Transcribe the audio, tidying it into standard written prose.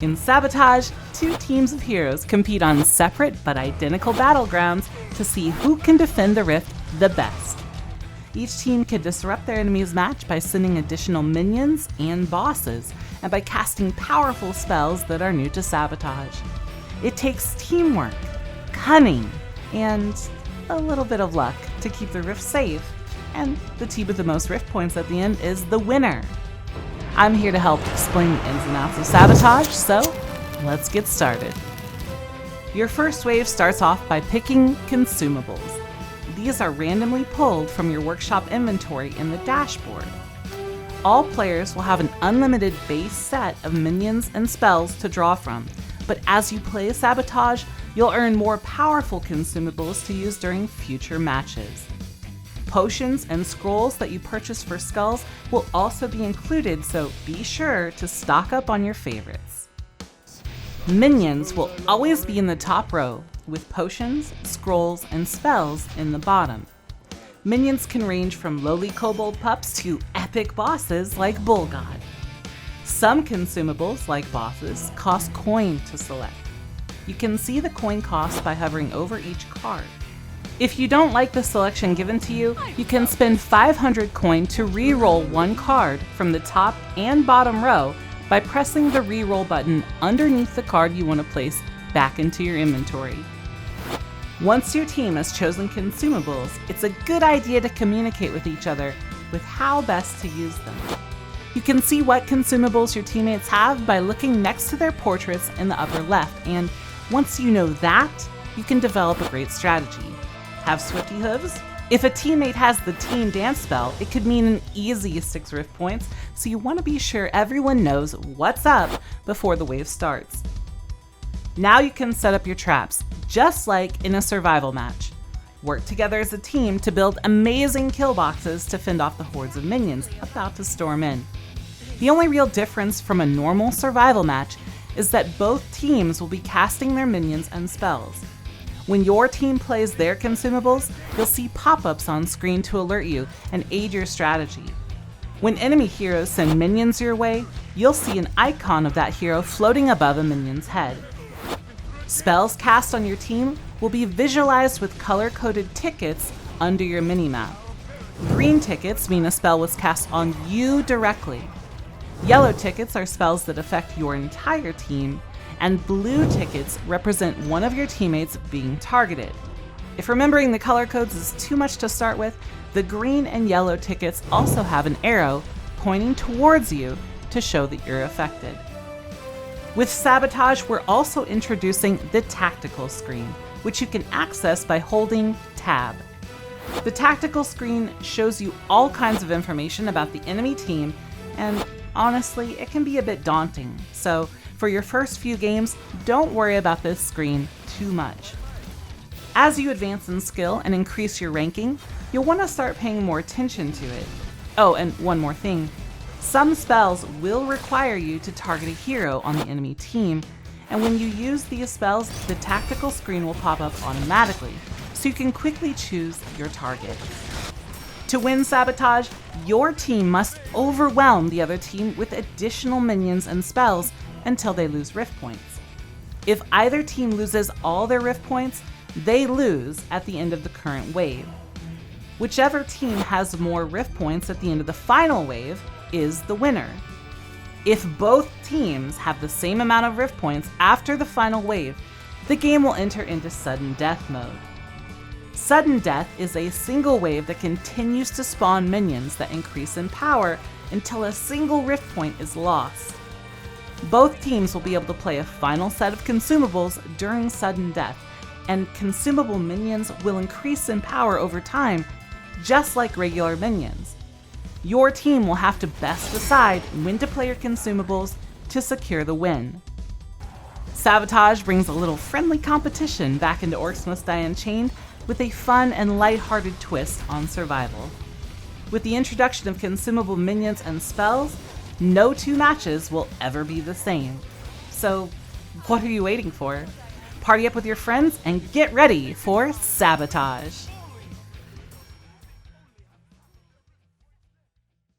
In Sabotage, two teams of heroes compete on separate but identical battlegrounds to see who can defend the rift the best. Each team can disrupt their enemy's match by sending additional minions and bosses, and by casting powerful spells that are new to Sabotage. It takes teamwork, cunning, and a little bit of luck to keep the rift safe, and the team with the most rift points at the end is the winner. I'm here to help explain the ins and outs of Sabotage, so let's get started. Your first wave starts off by picking consumables. These are randomly pulled from your workshop inventory in the dashboard. All players will have an unlimited base set of minions and spells to draw from, but as you play Sabotage, you'll earn more powerful consumables to use during future matches. Potions and scrolls that you purchase for skulls will also be included, so be sure to stock up on your favorites. Minions will always be in the top row, with potions, scrolls, and spells in the bottom. Minions can range from lowly kobold pups to epic bosses like Bull God. Some consumables, like bosses, cost coin to select. You can see the coin cost by hovering over each card. If you don't like the selection given to you, you can spend 500 coin to re-roll one card from the top and bottom row by pressing the re-roll button underneath the card you want to place back into your inventory. Once your team has chosen consumables, it's a good idea to communicate with each other with how best to use them. You can see what consumables your teammates have by looking next to their portraits in the upper left, and once you know that, you can develop a great strategy. Have swifty hooves? If a teammate has the team dance spell, it could mean an easy 6 rift points, so you want to be sure everyone knows what's up before the wave starts. Now you can set up your traps, just like in a survival match. Work together as a team to build amazing kill boxes to fend off the hordes of minions about to storm in. The only real difference from a normal survival match is that both teams will be casting their minions and spells. When your team plays their consumables, you'll see pop-ups on screen to alert you and aid your strategy. When enemy heroes send minions your way, you'll see an icon of that hero floating above a minion's head. Spells cast on your team will be visualized with color-coded tickets under your minimap. Green tickets mean a spell was cast on you directly. Yellow tickets are spells that affect your entire team, and blue tickets represent one of your teammates being targeted. If remembering the color codes is too much to start with, the green and yellow tickets also have an arrow pointing towards you to show that you're affected. With Sabotage, we're also introducing the tactical screen, which you can access by holding Tab. The tactical screen shows you all kinds of information about the enemy team, and honestly, it can be a bit daunting, so for your first few games, don't worry about this screen too much. As you advance in skill and increase your ranking, you'll want to start paying more attention to it. Oh, and one more thing. Some spells will require you to target a hero on the enemy team, and when you use these spells, the tactical screen will pop up automatically, so you can quickly choose your target. To win Sabotage, your team must overwhelm the other team with additional minions and spells until they lose rift points. If either team loses all their rift points, they lose at the end of the current wave. Whichever team has more rift points at the end of the final wave is the winner. If both teams have the same amount of rift points after the final wave, the game will enter into sudden death mode. Sudden death is a single wave that continues to spawn minions that increase in power until a single rift point is lost. Both teams will be able to play a final set of consumables during sudden death, and consumable minions will increase in power over time, just like regular minions. Your team will have to best decide when to play your consumables to secure the win. Sabotage brings a little friendly competition back into Orcs Must Die Unchained with a fun and lighthearted twist on survival. With the introduction of consumable minions and spells, no two matches will ever be the same. So, what are you waiting for? Party up with your friends and get ready for Sabotage!